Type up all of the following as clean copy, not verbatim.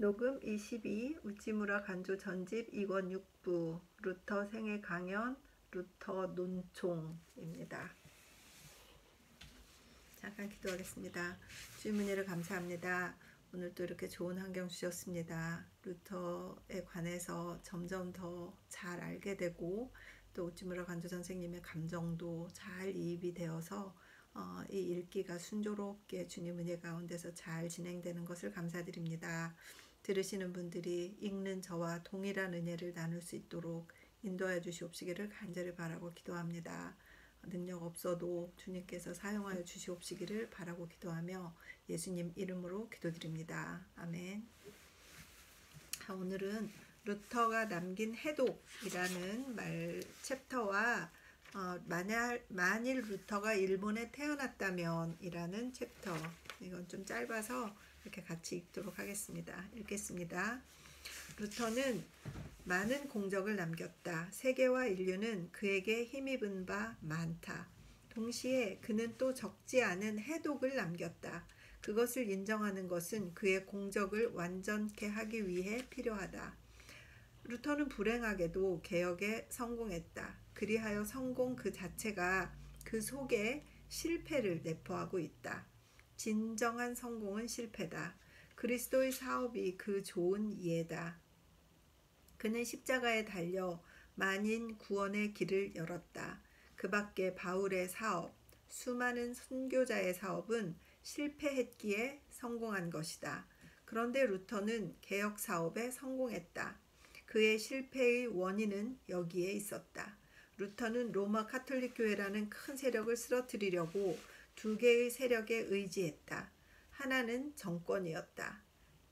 녹음 22 우찌무라 간조 전집 2권 6부 루터 생애 강연 루터 논총입니다. 잠깐 기도하겠습니다. 주님 은혜를 감사합니다. 오늘 또 이렇게 좋은 환경 주셨습니다. 루터에 관해서 점점 더 잘 알게 되고 또 우찌무라 간조 선생님의 감정도 잘 이입이 되어서 이 읽기가 순조롭게 주님 은혜 가운데서 잘 진행되는 것을 감사드립니다. 들으시는 분들이 읽는 저와 동일한 은혜를 나눌 수 있도록 인도하여 주시옵시기를 간절히 바라고 기도합니다. 능력 없어도 주님께서 사용하여 주시옵시기를 바라고 기도하며 예수님 이름으로 기도드립니다. 아멘. 오늘은 루터가 남긴 해독이라는 챕터와 만일 루터가 일본에 태어났다면 이라는 챕터, 이건 좀 짧아서 이렇게 같이 읽도록 하겠습니다. 읽겠습니다. 루터는 많은 공적을 남겼다. 세계와 인류는 그에게 힘입은 바 많다. 동시에 그는 또 적지 않은 해독을 남겼다. 그것을 인정하는 것은 그의 공적을 완전케 하기 위해 필요하다. 루터는 불행하게도 개혁에 성공했다. 그리하여 성공 그 자체가 그 속에 실패를 내포하고 있다. 진정한 성공은 실패다. 그리스도의 사업이 그 좋은 예다. 그는 십자가에 달려 만인 구원의 길을 열었다. 그 밖에 바울의 사업, 수많은 선교자의 사업은 실패했기에 성공한 것이다. 그런데 루터는 개혁 사업에 성공했다. 그의 실패의 원인은 여기에 있었다. 루터는 로마 카톨릭 교회라는 큰 세력을 쓰러뜨리려고 두 개의 세력에 의지했다. 하나는 정권이었다.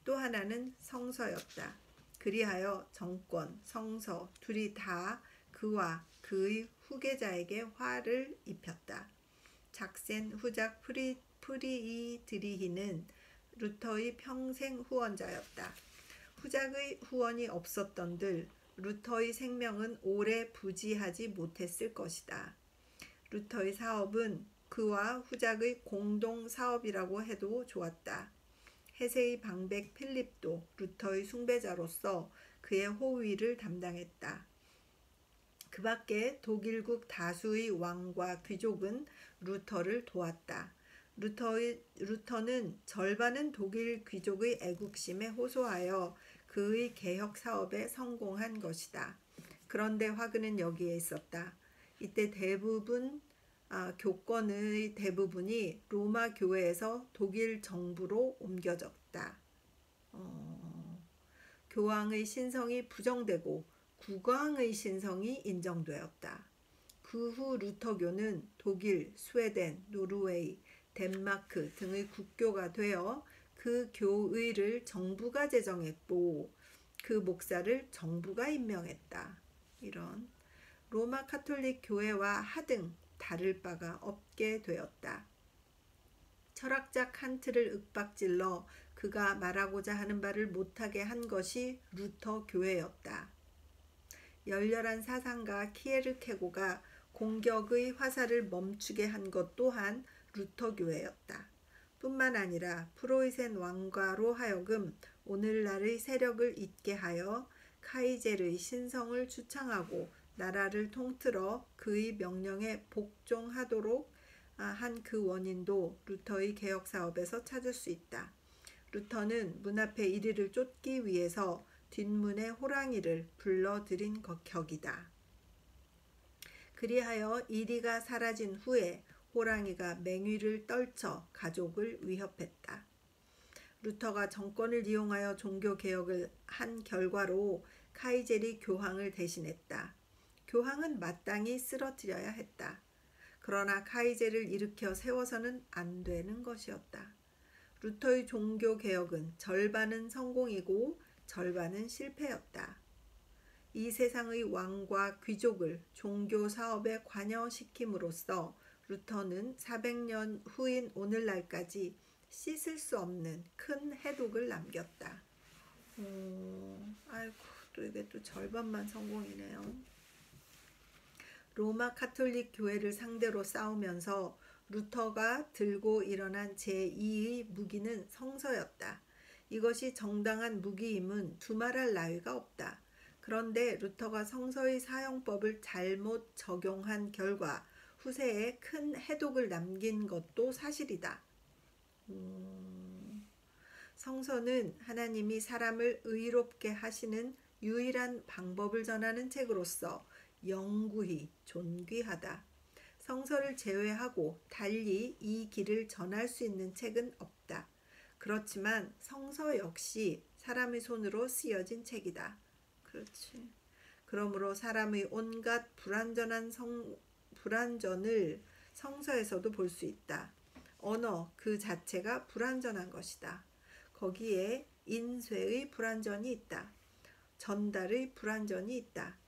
또 하나는 성서였다. 그리하여 정권, 성서 둘이 다 그와 그의 후계자에게 화를 입혔다. 작센 후작 프리이드리히는 루터의 평생 후원자였다. 후작의 후원이 없었던들 루터의 생명은 오래 부지하지 못했을 것이다. 루터의 사업은 그와 후작의 공동 사업이라고 해도 좋았다. 해세의 방백 필립도 루터의 숭배자로서 그의 호위를 담당했다. 그 밖에 독일국 다수의 왕과 귀족은 루터를 도왔다. 루터는 절반은 독일 귀족의 애국심에 호소하여 그의 개혁 사업에 성공한 것이다. 그런데 화근은 여기에 있었다. 이때 교권의 대부분이 로마 교회에서 독일 정부로 옮겨졌다. 교황의 신성이 부정되고 국왕의 신성이 인정되었다. 그 후 루터교는 독일, 스웨덴, 노르웨이, 덴마크 등의 국교가 되어 그 교의를 정부가 제정했고 그 목사를 정부가 임명했다. 이런 로마 카톨릭 교회와 하등 다를 바가 없게 되었다. 철학자 칸트를 윽박질러 그가 말하고자 하는 바를 못하게 한 것이 루터 교회였다. 열렬한 사상가 키에르케고가 공격의 화살을 멈추게 한 것 또한 루터 교회였다. 뿐만 아니라 프로이센 왕가로 하여금 오늘날의 세력을 잇게 하여 카이젤의 신성을 추창하고 나라를 통틀어 그의 명령에 복종하도록 한 그 원인도 루터의 개혁 사업에서 찾을 수 있다. 루터는 문 앞에 이리를 쫓기 위해서 뒷문에 호랑이를 불러들인 격이다. 그리하여 이리가 사라진 후에 호랑이가 맹위를 떨쳐 가족을 위협했다. 루터가 정권을 이용하여 종교개혁을 한 결과로 카이젤이 교황을 대신했다. 교황은 마땅히 쓰러뜨려야 했다. 그러나 카이젤을 일으켜 세워서는 안 되는 것이었다. 루터의 종교개혁은 절반은 성공이고 절반은 실패였다. 이 세상의 왕과 귀족을 종교사업에 관여시킴으로써 루터는 400년 후인 오늘날까지 씻을 수 없는 큰 해독을 남겼다. 아이고, 또 이게 또 절반만 성공이네요. 로마 카톨릭 교회를 상대로 싸우면서 루터가 들고 일어난 제2의 무기는 성서였다. 이것이 정당한 무기임은 두말할 나위가 없다. 그런데 루터가 성서의 사용법을 잘못 적용한 결과 후세에 큰 해독을 남긴 것도 사실이다. 성서는 하나님이 사람을 의롭게 하시는 유일한 방법을 전하는 책으로서 영구히 존귀하다. 성서를 제외하고 달리 이 길을 전할 수 있는 책은 없다. 그렇지만 성서 역시 사람의 손으로 쓰여진 책이다. 그렇지. 그러므로 사람의 온갖 불완전을 성서에서도 볼 수 있다. 언어 그 자체가 불완전한 것이다. 거기에 인쇄의 불완전이 있다. 전달의 불완전이 있다.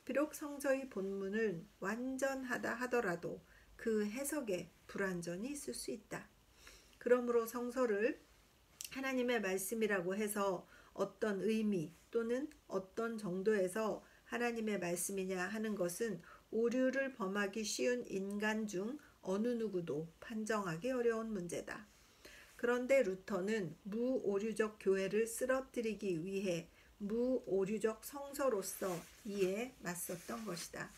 비록 성서의 본문은 완전하다 하더라도 그 해석에 불완전이 있을 수 있다. 그러므로 성서를 하나님의 말씀이라고 해서 어떤 의미 또는 어떤 정도에서 하나님의 말씀이냐 하는 것은 오류를 범하기 쉬운 인간 중 어느 누구도 판정하기 어려운 문제다. 그런데 루터는 무오류적 교회를 쓰러뜨리기 위해 무오류적 성서로서 이에 맞섰던 것이다.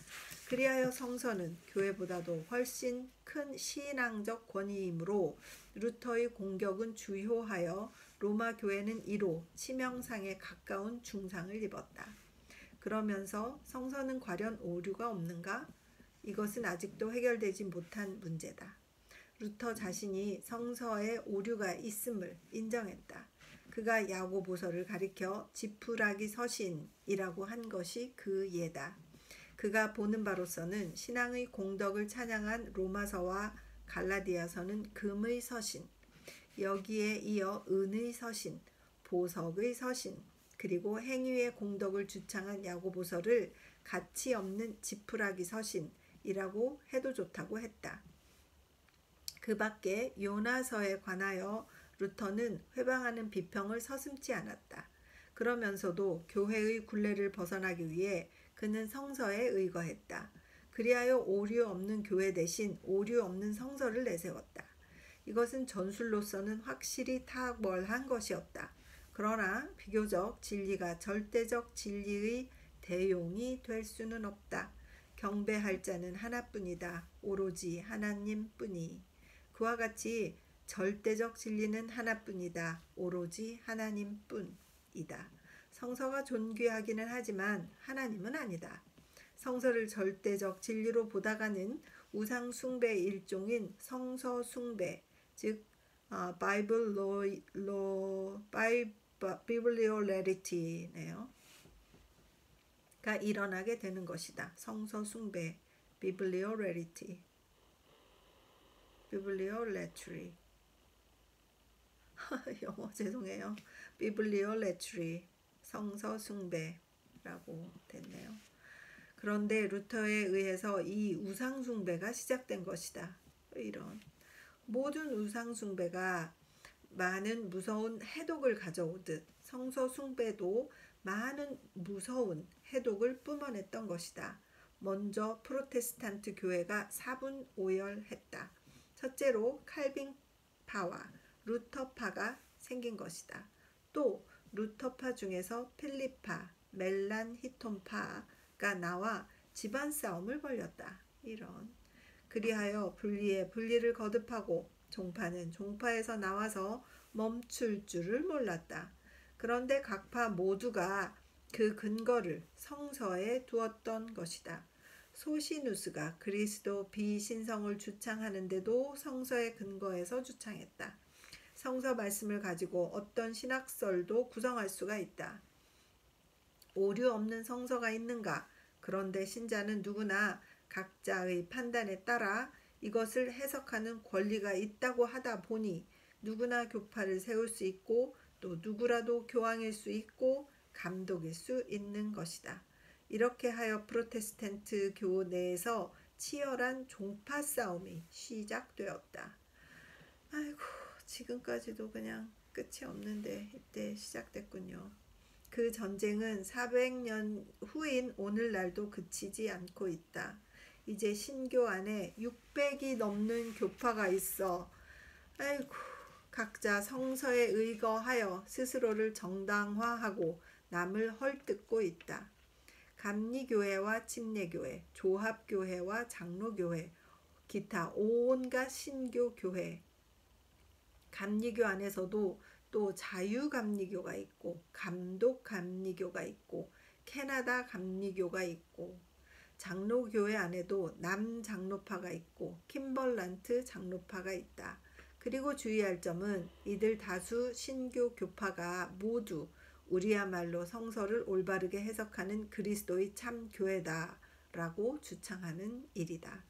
그리하여 성서는 교회보다도 훨씬 큰 신앙적 권위이므로 루터의 공격은 주요하여 로마 교회는 이로 치명상에 가까운 중상을 입었다. 그러면서 성서는 과연 오류가 없는가? 이것은 아직도 해결되지 못한 문제다. 루터 자신이 성서에 오류가 있음을 인정했다. 그가 야고보서를 가리켜 지푸라기 서신이라고 한 것이 그 예다. 그가 보는 바로서는 신앙의 공덕을 찬양한 로마서와 갈라디아서는 금의 서신, 여기에 이어 은의 서신, 보석의 서신, 그리고 행위의 공덕을 주창한 야고보서를 가치 없는 지푸라기 서신이라고 해도 좋다고 했다. 그 밖에 요나서에 관하여 루터는 회방하는 비평을 서슴지 않았다. 그러면서도 교회의 굴레를 벗어나기 위해 그는 성서에 의거했다. 그리하여 오류 없는 교회 대신 오류 없는 성서를 내세웠다. 이것은 전술로서는 확실히 탁월한 것이었다. 그러나 비교적 진리가 절대적 진리의 대용이 될 수는 없다. 경배할 자는 하나뿐이다. 오로지 하나님뿐이. 그와 같이 절대적 진리는 하나뿐이다. 오로지 하나님뿐이다. 성서가 존귀하기는 하지만 하나님은 아니다. 성서를 절대적 진리로 보다가는 우상 숭배의 일종인 성서 숭배, 즉 비블리오레리티네요. 가 일어나게 되는 것이다. 성서 숭배, 비블리오레리티, 비블리오레트리. 영어 죄송해요. 비블리오레트리, 성서 숭배라고 됐네요. 그런데 루터에 의해서 이 우상 숭배가 시작된 것이다. 이런 모든 우상 숭배가 많은 무서운 해독을 가져오듯 성서 숭배도 많은 무서운 해독을 뿜어냈던 것이다. 먼저 프로테스탄트 교회가 사분오열했다. 첫째로 칼빈파와 루터파가 생긴 것이다. 또 루터파 중에서 필립파, 멜란히톤파가 나와 집안 싸움을 벌였다. 이런. 그리하여 분리에 분리를 거듭하고 종파는 종파에서 나와서 멈출 줄을 몰랐다. 그런데 각 파 모두가 그 근거를 성서에 두었던 것이다. 소시누스가 그리스도 비신성을 주창하는데도 성서의 근거에서 주창했다. 성서 말씀을 가지고 어떤 신학설도 구성할 수가 있다. 오류 없는 성서가 있는가? 그런데 신자는 누구나 각자의 판단에 따라 이것을 해석하는 권리가 있다고 하다 보니 누구나 교파를 세울 수 있고 또 누구라도 교황일 수 있고 감독일 수 있는 것이다. 이렇게 하여 프로테스탄트 교 내에서 치열한 종파 싸움이 시작되었다. 아이고, 지금까지도 그냥 끝이 없는데 이때 시작됐군요. 그 전쟁은 400년 후인 오늘날도 그치지 않고 있다. 이제 신교 안에 600이 넘는 교파가 있어. 아이고, 각자 성서에 의거하여 스스로를 정당화하고 남을 헐뜯고 있다. 감리교회와 침례교회, 조합교회와 장로교회, 기타 온갖 신교교회, 감리교 안에서도 또 자유감리교가 있고 감독감리교가 있고 캐나다 감리교가 있고 장로교회 안에도 남장로파가 있고 킴벌란트 장로파가 있다. 그리고 주의할 점은 이들 다수 신교 교파가 모두 우리야말로 성서를 올바르게 해석하는 그리스도의 참 교회다라고 주창하는 일이다.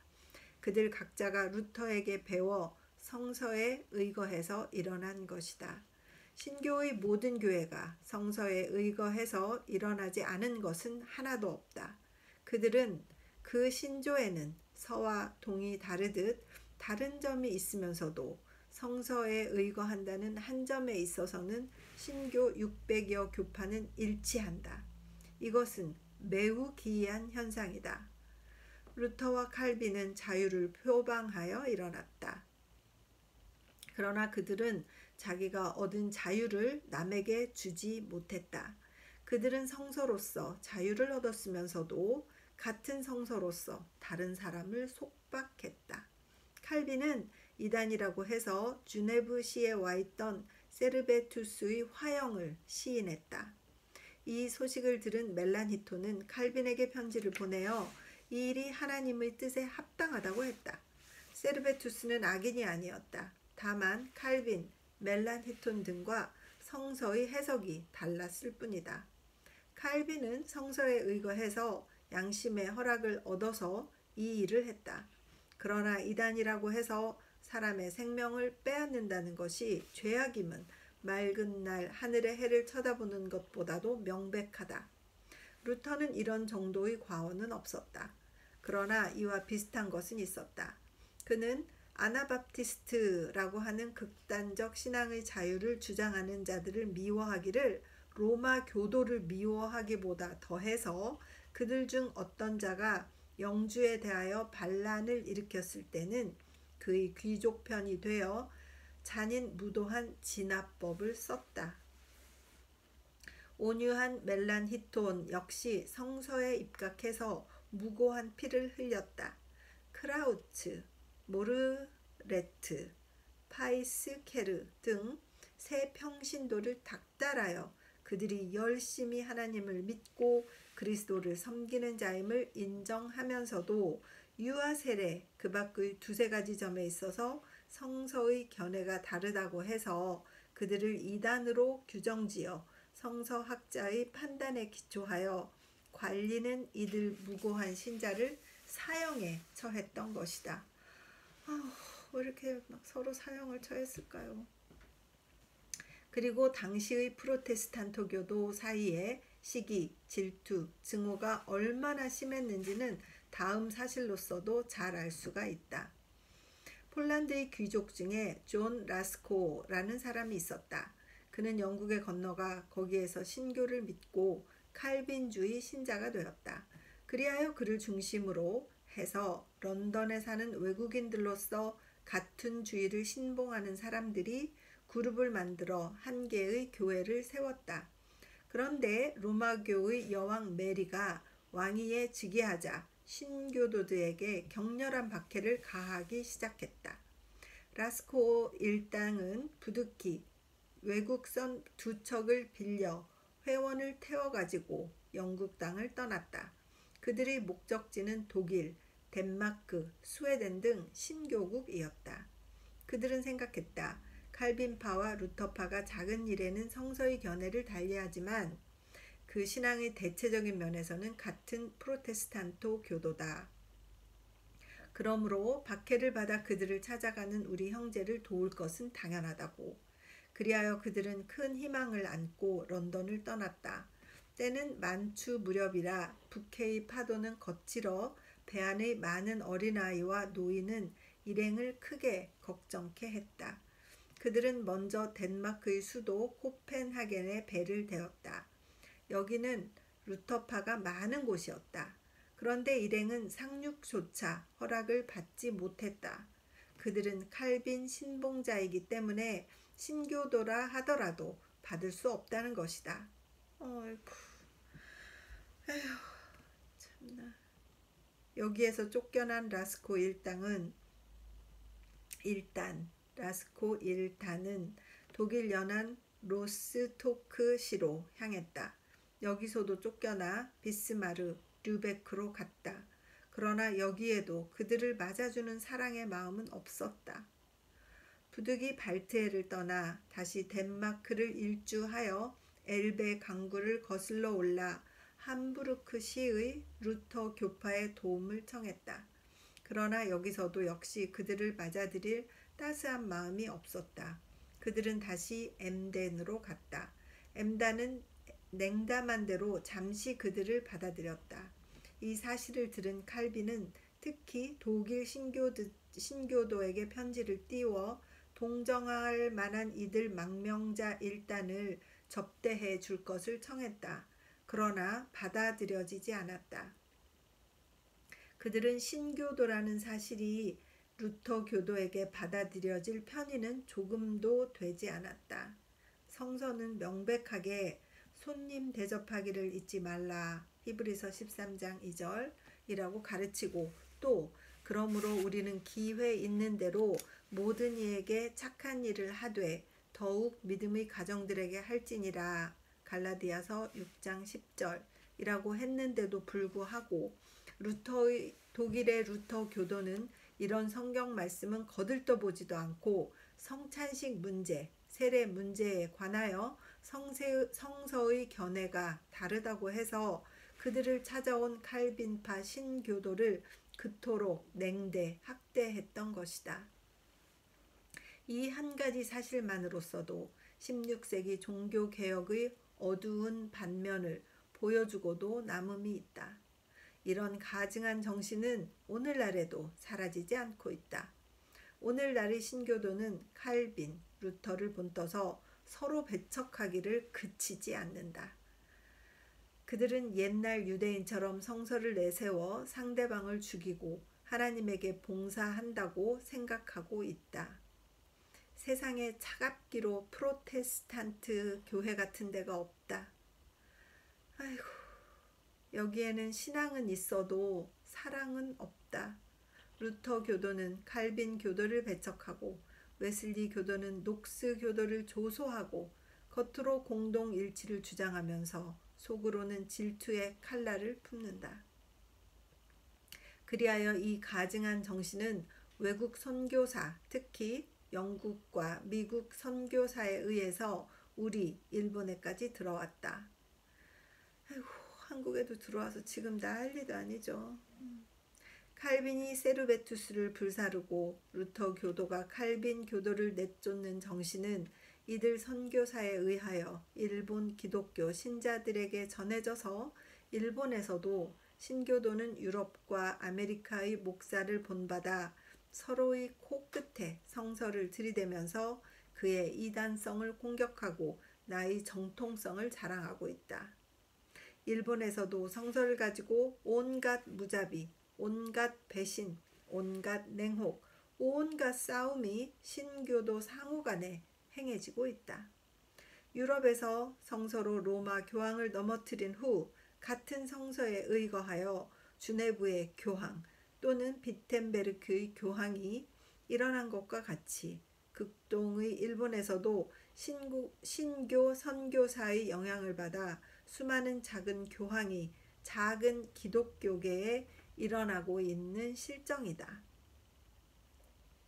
그들 각자가 루터에게 배워 성서에 의거해서 일어난 것이다. 신교의 모든 교회가 성서에 의거해서 일어나지 않은 것은 하나도 없다. 그들은 그 신조에는 서와 동이 다르듯 다른 점이 있으면서도 성서에 의거한다는 한 점에 있어서는 신교 600여 교파는 일치한다. 이것은 매우 기이한 현상이다. 루터와 칼빈은 자유를 표방하여 일어났다. 그러나 그들은 자기가 얻은 자유를 남에게 주지 못했다. 그들은 성서로서 자유를 얻었으면서도 같은 성서로서 다른 사람을 속박했다. 칼빈은 이단이라고 해서 주네브시에 와 있던 세르베투스의 화형을 시인했다. 이 소식을 들은 멜란히토는 칼빈에게 편지를 보내어 이 일이 하나님의 뜻에 합당하다고 했다. 세르베투스는 악인이 아니었다. 다만 칼빈, 멜란히톤 등과 성서의 해석이 달랐을 뿐이다. 칼빈은 성서에 의거해서 양심의 허락을 얻어서 이 일을 했다. 그러나 이단이라고 해서 사람의 생명을 빼앗는다는 것이 죄악임은 맑은 날 하늘의 해를 쳐다보는 것보다도 명백하다. 루터는 이런 정도의 과언은 없었다. 그러나 이와 비슷한 것은 있었다. 그는 아나바프티스트라고 하는 극단적 신앙의 자유를 주장하는 자들을 미워하기를 로마 교도를 미워하기보다 더해서 그들 중 어떤 자가 영주에 대하여 반란을 일으켰을 때는 그의 귀족 편이 되어 잔인 무도한 진압법을 썼다. 온유한 멜란히톤 역시 성서에 입각해서 무고한 피를 흘렸다. 크라우츠, 모르레트, 파이스케르 등 새 평신도를 닥달하여 그들이 열심히 하나님을 믿고 그리스도를 섬기는 자임을 인정하면서도 유아 세례 그 밖의 두세 가지 점에 있어서 성서의 견해가 다르다고 해서 그들을 이단으로 규정지어 성서학자의 판단에 기초하여 관리는 이들 무고한 신자를 사형에 처했던 것이다. 왜 이렇게 막 서로 사형을 처했을까요? 그리고 당시의 프로테스탄토교도 사이에 시기, 질투, 증오가 얼마나 심했는지는 다음 사실로서도 잘 알 수가 있다. 폴란드의 귀족 중에 존 라스코라는 사람이 있었다. 그는 영국에 건너가 거기에서 신교를 믿고 칼빈주의 신자가 되었다. 그리하여 그를 중심으로 해서 런던에 사는 외국인들로서 같은 주의를 신봉하는 사람들이 그룹을 만들어 한 개의 교회를 세웠다. 그런데 로마교의 여왕 메리가 왕위에 즉위하자 신교도들에게 격렬한 박해를 가하기 시작했다. 라스코 일당은 부득이 외국선 2척을 빌려 회원을 태워가지고 영국 땅을 떠났다. 그들의 목적지는 독일, 덴마크, 스웨덴 등 신교국이었다. 그들은 생각했다. 칼빈파와 루터파가 작은 일에는 성서의 견해를 달리하지만 그 신앙의 대체적인 면에서는 같은 프로테스탄토 교도다. 그러므로 박해를 받아 그들을 찾아가는 우리 형제를 도울 것은 당연하다고. 그리하여 그들은 큰 희망을 안고 런던을 떠났다. 때는 만추 무렵이라 북해의 파도는 거칠어 배 안의 많은 어린아이와 노인은 일행을 크게 걱정케 했다. 그들은 먼저 덴마크의 수도 코펜하겐에 배를 대었다. 여기는 루터파가 많은 곳이었다. 그런데 일행은 상륙조차 허락을 받지 못했다. 그들은 칼빈 신봉자이기 때문에 신교도라 하더라도 받을 수 없다는 것이다. 어이구, 에휴, 참나. 여기에서 쫓겨난 라스코 일단은 독일 연안 로스토크시로 향했다. 여기서도 쫓겨나 비스마르, 류베크로 갔다. 그러나 여기에도 그들을 맞아주는 사랑의 마음은 없었다. 부득이 발트해를 떠나 다시 덴마크를 일주하여 엘베 강구를 거슬러 올라 함부르크 시의 루터 교파의 도움을 청했다. 그러나 여기서도 역시 그들을 맞아들일 따스한 마음이 없었다. 그들은 다시 엠덴으로 갔다. 엠단은 냉담한 대로 잠시 그들을 받아들였다. 이 사실을 들은 칼빈은 특히 독일 신교도에게 편지를 띄워 동정할 만한 이들 망명자 일단을 접대해 줄 것을 청했다. 그러나 받아들여지지 않았다. 그들은 신교도라는 사실이 루터 교도에게 받아들여질 편의는 조금도 되지 않았다. 성서는 명백하게 손님 대접하기를 잊지 말라. 히브리서 13장 2절이라고 가르치고 또 그러므로 우리는 기회 있는 대로 모든 이에게 착한 일을 하되 더욱 믿음의 가정들에게 할지니라. 갈라디아서 6장 10절이라고 했는데도 불구하고 독일의 루터 교도는 이런 성경 말씀은 거들떠보지도 않고 성찬식 문제, 세례 문제에 관하여 성서의 견해가 다르다고 해서 그들을 찾아온 칼빈파 신교도를 그토록 냉대, 학대했던 것이다. 이 한 가지 사실만으로서도 16세기 종교개혁의 어두운 반면을 보여주고도 남음이 있다. 이런 가증한 정신은 오늘날에도 사라지지 않고 있다. 오늘날의 신교도는 칼빈, 루터를 본떠서 서로 배척하기를 그치지 않는다. 그들은 옛날 유대인처럼 성서를 내세워 상대방을 죽이고 하나님에게 봉사한다고 생각하고 있다. 세상에 차갑기로 프로테스탄트 교회 같은 데가 없다. 아이고, 여기에는 신앙은 있어도 사랑은 없다. 루터 교도는 칼빈 교도를 배척하고 웨슬리 교도는 녹스 교도를 조소하고 겉으로 공동일치를 주장하면서 속으로는 질투의 칼날을 품는다. 그리하여 이 가증한 정신은 외국 선교사, 특히 영국과 미국 선교사에 의해서 우리 일본에까지 들어왔다. 아이고, 한국에도 들어와서 지금 난리도 아니죠. 칼빈이 세르베투스를 불사르고 루터 교도가 칼빈 교도를 내쫓는 정신은 이들 선교사에 의하여 일본 기독교 신자들에게 전해져서 일본에서도 신교도는 유럽과 아메리카의 목사를 본받아 서로의 코끝에 성서를 들이대면서 그의 이단성을 공격하고 나의 정통성을 자랑하고 있다. 일본에서도 성서를 가지고 온갖 무자비, 온갖 배신, 온갖 냉혹, 온갖 싸움이 신교도 상호간에 행해지고 있다. 유럽에서 성서로 로마 교황을 넘어뜨린 후 같은 성서에 의거하여 주네부의 교황 또는 비텐베르크의 교황이 일어난 것과 같이 극동의 일본에서도 신교 선교사의 영향을 받아 수많은 작은 교황이 작은 기독교계에 일어나고 있는 실정이다.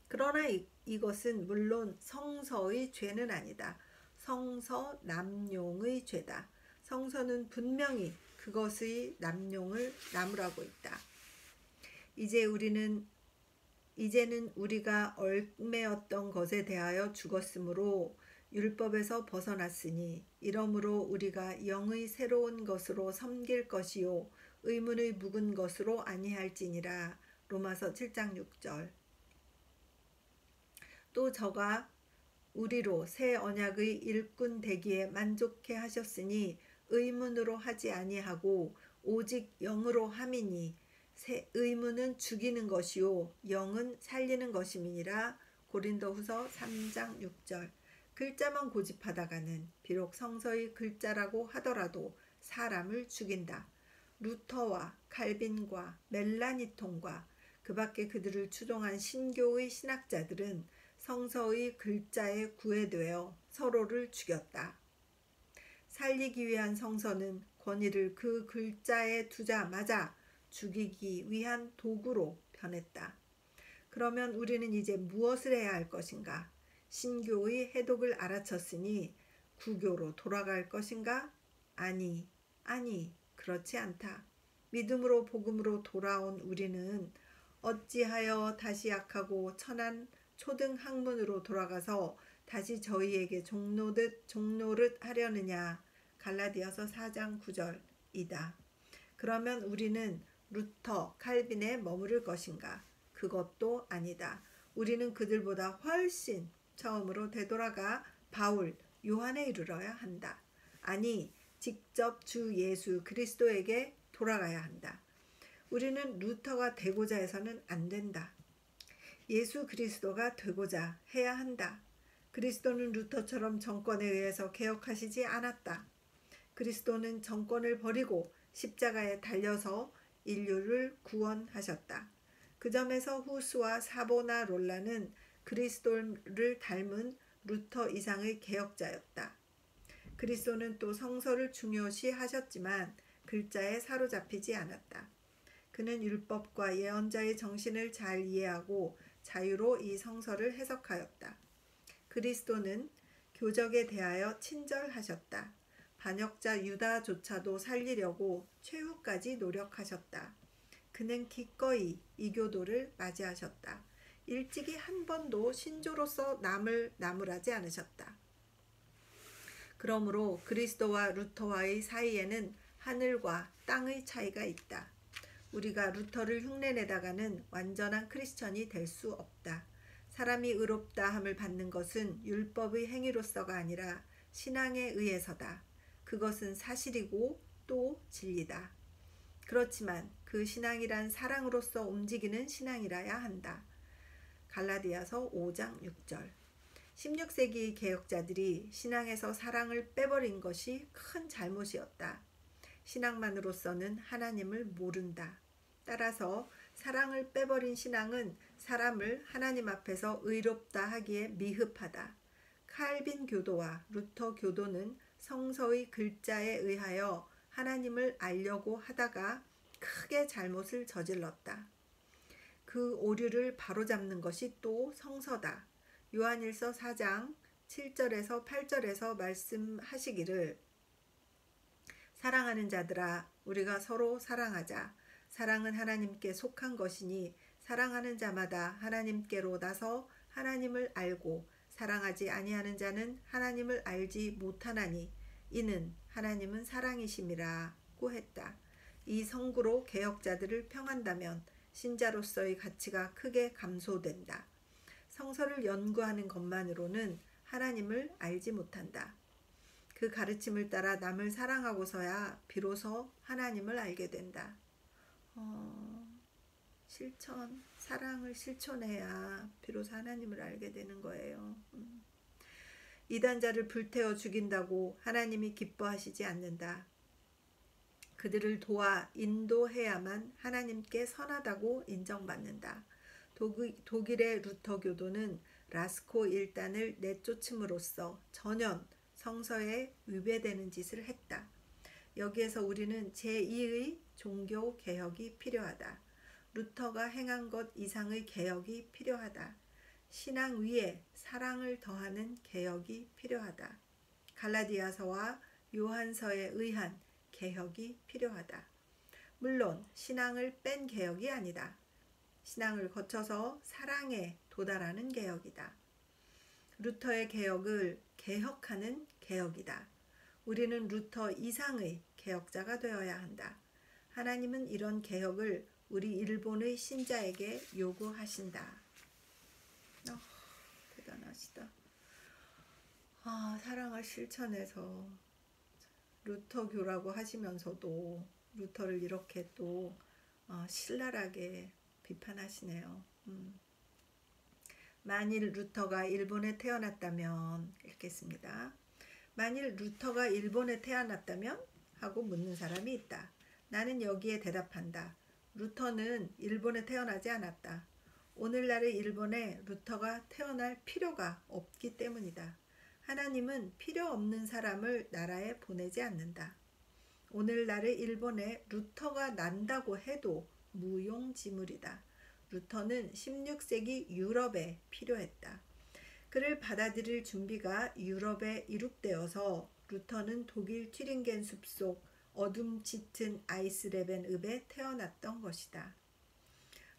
그러나 이것은 물론 성서의 죄는 아니다. 성서 남용의 죄다. 성서는 분명히 그것의 남용을 나무라고 있다. 이제는 우리가 얽매였던 것에 대하여 죽었으므로 율법에서 벗어났으니 이러므로 우리가 영의 새로운 것으로 섬길 것이요 의문의 묵은 것으로 아니할지니라. 로마서 7장 6절. 또 저가 우리로 새 언약의 일꾼 되기에 만족해 하셨으니 의문으로 하지 아니하고 오직 영으로 함이니 의문은 죽이는 것이요 영은 살리는 것임이니라. 고린도후서 3장 6절. 글자만 고집하다가는 비록 성서의 글자라고 하더라도 사람을 죽인다. 루터와 칼빈과 멜라니톤과 그 밖에 그들을 추종한 신교의 신학자들은 성서의 글자에 구애되어 서로를 죽였다. 살리기 위한 성서는 권위를 그 글자에 두자마자 죽이기 위한 도구로 변했다. 그러면 우리는 이제 무엇을 해야 할 것인가? 신교의 해독을 알아챘으니 구교로 돌아갈 것인가? 아니, 그렇지 않다. 믿음으로 복음으로 돌아온 우리는 어찌하여 다시 약하고 천한 초등 학문으로 돌아가서 다시 저희에게 종노릇 하려느냐. 갈라디아서 4장 9절이다. 그러면 우리는 루터, 칼빈에 머무를 것인가? 그것도 아니다. 우리는 그들보다 훨씬 처음으로 되돌아가 바울, 요한에 이르러야 한다. 아니, 직접 주 예수 그리스도에게 돌아가야 한다. 우리는 루터가 되고자 해서는 안 된다. 예수 그리스도가 되고자 해야 한다. 그리스도는 루터처럼 정권에 의해서 개혁하시지 않았다. 그리스도는 정권을 버리고 십자가에 달려서 인류를 구원하셨다. 그 점에서 후스와 사보나롤라는 그리스도를 닮은 루터 이상의 개혁자였다. 그리스도는 또 성서를 중요시 하셨지만 글자에 사로잡히지 않았다. 그는 율법과 예언자의 정신을 잘 이해하고 자유로 이 성서를 해석하였다. 그리스도는 교적에 대하여 친절하셨다. 반역자 유다조차도 살리려고 최후까지 노력하셨다. 그는 기꺼이 이교도를 맞이하셨다. 일찍이 한 번도 신조로서 남을 나무라지 않으셨다. 그러므로 그리스도와 루터와의 사이에는 하늘과 땅의 차이가 있다. 우리가 루터를 흉내내다가는 완전한 크리스천이 될 수 없다. 사람이 의롭다 함을 받는 것은 율법의 행위로서가 아니라 신앙에 의해서다. 그것은 사실이고 또 진리다. 그렇지만 그 신앙이란 사랑으로서 움직이는 신앙이라야 한다. 갈라디아서 5장 6절. 16세기 개혁자들이 신앙에서 사랑을 빼버린 것이 큰 잘못이었다. 신앙만으로서는 하나님을 모른다. 따라서 사랑을 빼버린 신앙은 사람을 하나님 앞에서 의롭다 하기에 미흡하다. 칼빈 교도와 루터 교도는 성서의 글자에 의하여 하나님을 알려고 하다가 크게 잘못을 저질렀다. 그 오류를 바로잡는 것이 또 성서다. 요한일서 4장 7절에서 8절에서 말씀하시기를 사랑하는 자들아 우리가 서로 사랑하자. 사랑은 하나님께 속한 것이니 사랑하는 자마다 하나님께로 나서 하나님을 알고 사랑하지 아니하는 자는 하나님을 알지 못하나니 이는 하나님은 사랑이심이라고 했다. 이 성구로 개혁자들을 평한다면 신자로서의 가치가 크게 감소된다. 성서를 연구하는 것만으로는 하나님을 알지 못한다. 그 가르침을 따라 남을 사랑하고서야 비로소 하나님을 알게 된다. 사랑을 실천해야 비로소 하나님을 알게 되는 거예요. 이단자를 불태워 죽인다고 하나님이 기뻐하시지 않는다. 그들을 도와 인도해야만 하나님께 선하다고 인정받는다. 독일의 루터 교도는 라스코 일단을 내쫓음으로써 전혀 성서에 위배되는 짓을 했다. 여기에서 우리는 제2의 종교 개혁이 필요하다. 루터가 행한 것 이상의 개혁이 필요하다. 신앙 위에 사랑을 더하는 개혁이 필요하다. 갈라디아서와 요한서에 의한 개혁이 필요하다. 물론 신앙을 뺀 개혁이 아니다. 신앙을 거쳐서 사랑에 도달하는 개혁이다. 루터의 개혁을 개혁하는 개혁이다. 우리는 루터 이상의 개혁자가 되어야 한다. 하나님은 이런 개혁을 우리 일본의 신자에게 요구하신다. 대단하시다. 사랑을 실천해서 루터교라고 하시면서도 루터를 이렇게 또 신랄하게 비판하시네요. 만일 루터가 일본에 태어났다면, 읽겠습니다. 만일 루터가 일본에 태어났다면? 하고 묻는 사람이 있다. 나는 여기에 대답한다. 루터는 일본에 태어나지 않았다. 오늘날의 일본에 루터가 태어날 필요가 없기 때문이다. 하나님은 필요 없는 사람을 나라에 보내지 않는다. 오늘날의 일본에 루터가 난다고 해도 무용지물이다. 루터는 16세기 유럽에 필요했다. 그를 받아들일 준비가 유럽에 이룩되어서 루터는 독일 튜링겐 숲속 어둠 짙은 아이스레벤 읍에 태어났던 것이다.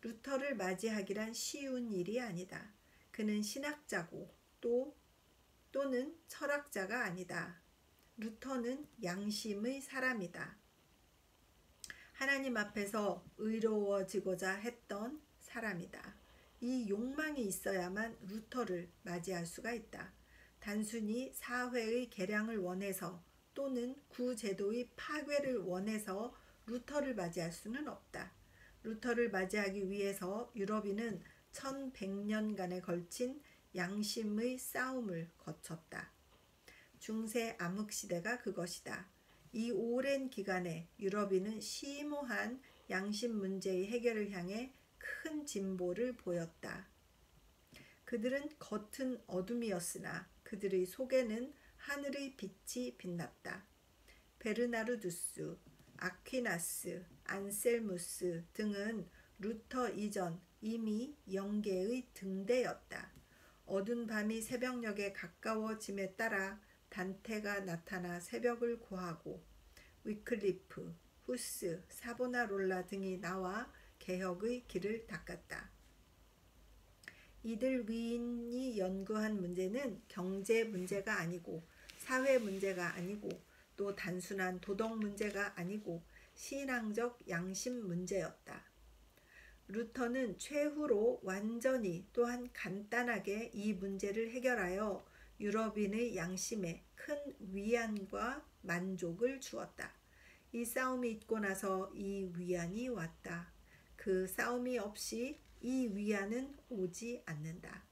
루터를 맞이하기란 쉬운 일이 아니다. 그는 신학자고 또는 철학자가 아니다. 루터는 양심의 사람이다. 하나님 앞에서 의로워지고자 했던 사람이다. 이 욕망이 있어야만 루터를 맞이할 수가 있다. 단순히 사회의 개량을 원해서 또는 구제도의 파괴를 원해서 루터를 맞이할 수는 없다. 루터를 맞이하기 위해서 유럽인은 1100년간에 걸친 양심의 싸움을 거쳤다. 중세 암흑시대가 그것이다. 이 오랜 기간에 유럽인은 심오한 양심 문제의 해결을 향해 큰 진보를 보였다. 그들은 겉은 어둠이었으나 그들의 속에는 하늘의 빛이 빛났다. 베르나르두스, 아퀴나스, 안셀무스 등은 루터 이전 이미 영계의 등대였다. 어두운 밤이 새벽녘에 가까워짐에 따라 단테가 나타나 새벽을 고하고 위클리프, 후스, 사보나롤라 등이 나와 개혁의 길을 닦았다. 이들 위인이 연구한 문제는 경제 문제가 아니고 사회 문제가 아니고 또 단순한 도덕 문제가 아니고 신앙적 양심 문제였다. 루터는 최후로 완전히 또한 간단하게 이 문제를 해결하여 유럽인의 양심에 큰 위안과 만족을 주었다. 이 싸움이 있고 나서 이 위안이 왔다. 그 싸움이 없이 이 위안은 오지 않는다.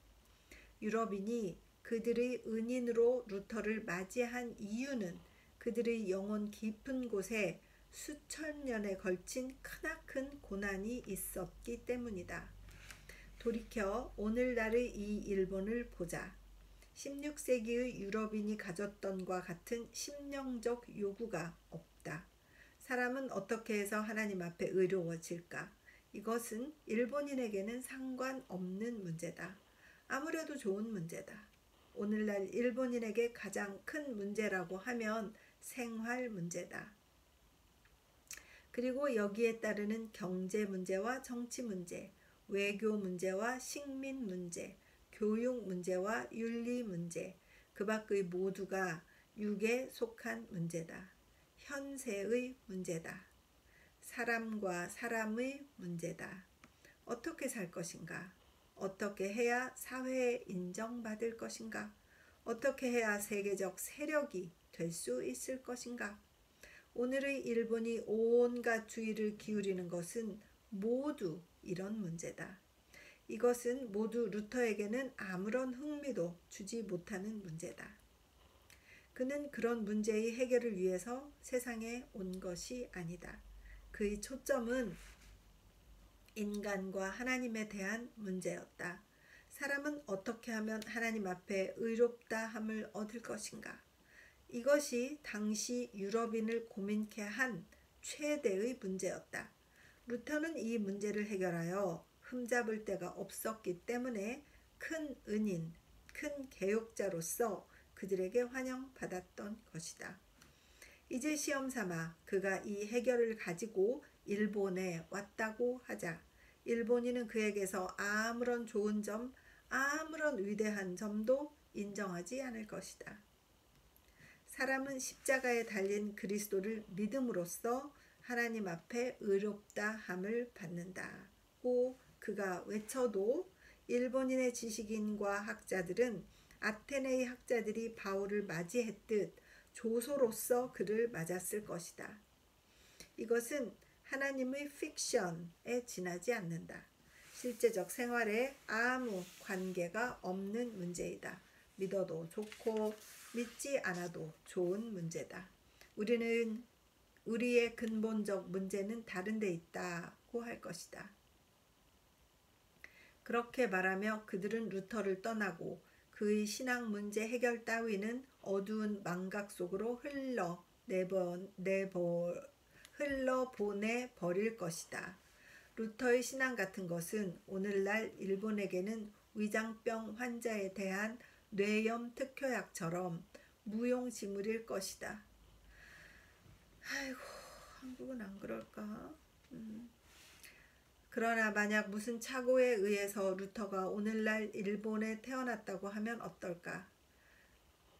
유럽인이 그들의 은인으로 루터를 맞이한 이유는 그들의 영혼 깊은 곳에 수천 년에 걸친 크나큰 고난이 있었기 때문이다. 돌이켜 오늘날의 이 일본을 보자. 16세기의 유럽인이 가졌던 과 같은 심령적 요구가 없다. 사람은 어떻게 해서 하나님 앞에 의로워질까? 이것은 일본인에게는 상관없는 문제다. 아무래도 좋은 문제다. 오늘날 일본인에게 가장 큰 문제라고 하면 생활 문제다. 그리고 여기에 따르는 경제 문제와 정치 문제, 외교 문제와 식민 문제, 교육 문제와 윤리 문제, 그 밖의 모두가 육에 속한 문제다. 현세의 문제다. 사람과 사람의 문제다. 어떻게 살 것인가? 어떻게 해야 사회에 인정받을 것인가? 어떻게 해야 세계적 세력이 될 수 있을 것인가? 오늘의 일본이 온갖 주의를 기울이는 것은 모두 이런 문제다. 이것은 모두 루터에게는 아무런 흥미도 주지 못하는 문제다. 그는 그런 문제의 해결을 위해서 세상에 온 것이 아니다. 그의 초점은 인간과 하나님에 대한 문제였다. 사람은 어떻게 하면 하나님 앞에 의롭다 함을 얻을 것인가? 이것이 당시 유럽인을 고민케 한 최대의 문제였다. 루터는 이 문제를 해결하여 흠잡을 데가 없었기 때문에 큰 은인, 큰 개혁자로서 그들에게 환영받았던 것이다. 이제 시험삼아 그가 이 해결을 가지고 일본에 왔다고 하자. 일본인은 그에게서 아무런 좋은 점, 아무런 위대한 점도 인정하지 않을 것이다. 사람은 십자가에 달린 그리스도를 믿음으로써 하나님 앞에 의롭다 함을 받는다고 그가 외쳐도 일본인의 지식인과 학자들은 아테네의 학자들이 바울을 맞이했듯 조소로서 그를 맞았을 것이다. 이것은 하나님의 픽션에 지나지 않는다. 실제적 생활에 아무 관계가 없는 문제이다. 믿어도 좋고 믿지 않아도 좋은 문제다. 우리의 근본적 문제는 다른 데 있다고 할 것이다. 그렇게 말하며 그들은 루터를 떠나고 그의 신앙 문제 해결 따위는 어두운 망각 속으로 흘러보내 버릴 것이다. 루터의 신앙 같은 것은 오늘날 일본에게는 위장병 환자에 대한 뇌염 특효약처럼 무용지물일 것이다. 아이고, 한국은 안 그럴까? 그러나 만약 무슨 착오에 의해서 루터가 오늘날 일본에 태어났다고 하면 어떨까?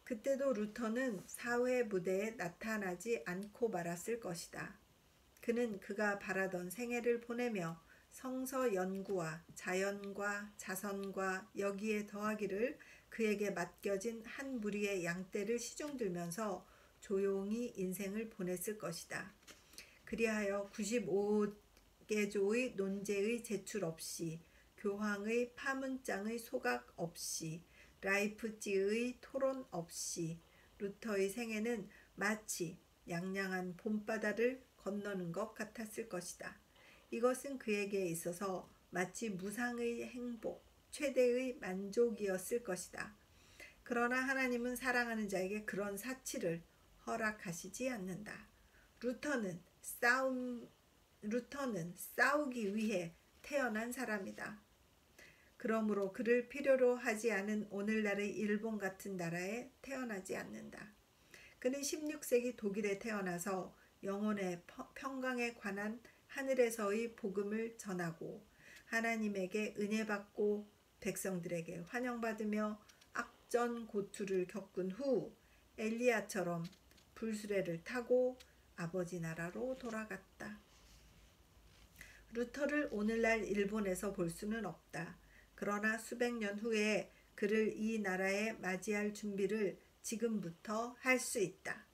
그때도 루터는 사회 무대에 나타나지 않고 말았을 것이다. 그는 그가 바라던 생애를 보내며 성서 연구와 자연과 자선과 여기에 더하기를 그에게 맡겨진 한 무리의 양떼를 시중들면서 조용히 인생을 보냈을 것이다. 그리하여 95개조의 논제의 제출 없이, 교황의 파문장의 소각 없이, 라이프찌의 토론 없이 루터의 생애는 마치 양양한 봄바다를 건너는 것 같았을 것이다. 이것은 그에게 있어서 마치 무상의 행복, 최대의 만족이었을 것이다. 그러나 하나님은 사랑하는 자에게 그런 사치를 허락하시지 않는다. 루터는 싸우기 위해 태어난 사람이다. 그러므로 그를 필요로 하지 않은 오늘날의 일본 같은 나라에 태어나지 않는다. 그는 16세기 독일에 태어나서 영혼의 평강에 관한 하늘에서의 복음을 전하고 하나님에게 은혜받고 백성들에게 환영받으며 악전고투를 겪은 후 엘리야처럼 불수레를 타고 아버지 나라로 돌아갔다. 루터를 오늘날 일본에서 볼 수는 없다. 그러나 수백 년 후에 그를 이 나라에 맞이할 준비를 지금부터 할 수 있다.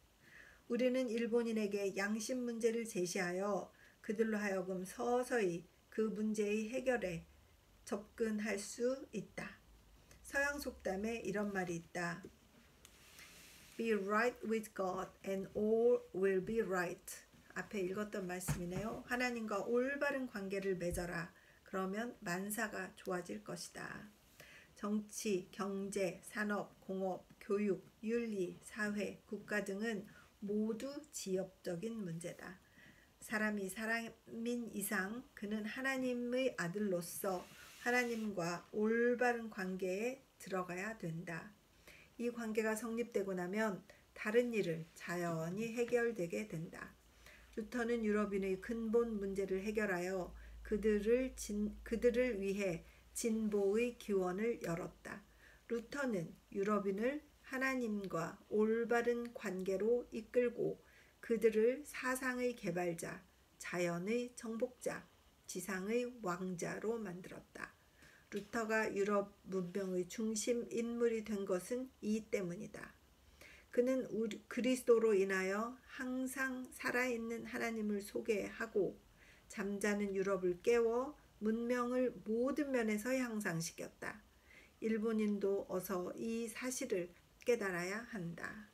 우리는 일본인에게 양심 문제를 제시하여 그들로 하여금 서서히 그 문제의 해결에 접근할 수 있다. 서양 속담에 이런 말이 있다. Be right with God and all will be right. 앞에 읽었던 말씀이네요. 하나님과 올바른 관계를 맺어라. 그러면 만사가 좋아질 것이다. 정치, 경제, 산업, 공업, 교육, 윤리, 사회, 국가 등은 모두 지엽적인 문제다. 사람이 사람인 이상 그는 하나님의 아들로서 하나님과 올바른 관계에 들어가야 된다. 이 관계가 성립되고 나면 다른 일을 자연히 해결되게 된다. 루터는 유럽인의 근본 문제를 해결하여 그들을 위해 진보의 기원을 열었다. 루터는 유럽인을 하나님과 올바른 관계로 이끌고 그들을 사상의 개발자, 자연의 정복자, 지상의 왕자로 만들었다. 루터가 유럽 문명의 중심 인물이 된 것은 이 때문이다. 그는 그리스도로 인하여 항상 살아있는 하나님을 소개하고 잠자는 유럽을 깨워 문명을 모든 면에서 향상시켰다. 일본인도 어서 이 사실을 깨달아야 한다.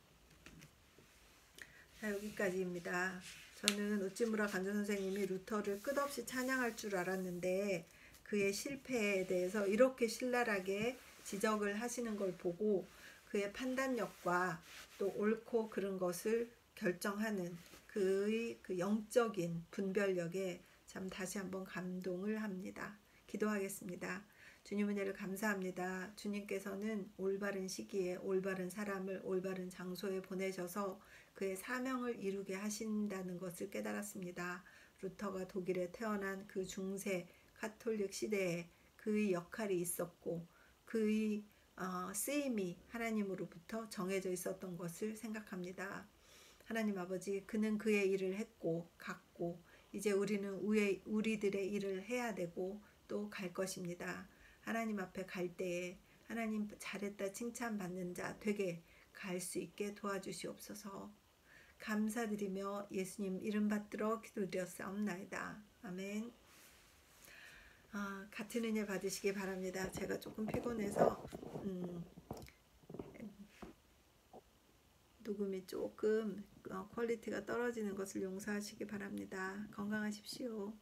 자, 여기까지입니다. 저는 우찌무라 간조 선생님이 루터를 끝없이 찬양할 줄 알았는데 그의 실패에 대해서 이렇게 신랄하게 지적을 하시는 걸 보고 그의 판단력과 또 옳고 그른 것을 결정하는 그의 그 영적인 분별력에 참 다시 한번 감동을 합니다. 기도하겠습니다. 주님 은혜를 감사합니다. 주님께서는 올바른 시기에 올바른 사람을 올바른 장소에 보내셔서 그의 사명을 이루게 하신다는 것을 깨달았습니다. 루터가 독일에 태어난 그 중세 카톨릭 시대에 그의 역할이 있었고 그의 쓰임이 하나님으로부터 정해져 있었던 것을 생각합니다. 하나님 아버지, 그는 그의 일을 했고 갔고 이제 우리는 우리들의 일을 해야 되고 또 갈 것입니다. 하나님 앞에 갈 때에 하나님 잘했다 칭찬받는 자 되게 갈 수 있게 도와주시옵소서. 감사드리며 예수님 이름 받들어 기도드렸사옵나이다. 아멘. 같은 은혜 받으시기 바랍니다. 제가 조금 피곤해서 녹음이 조금 퀄리티가 떨어지는 것을 용서하시기 바랍니다. 건강하십시오.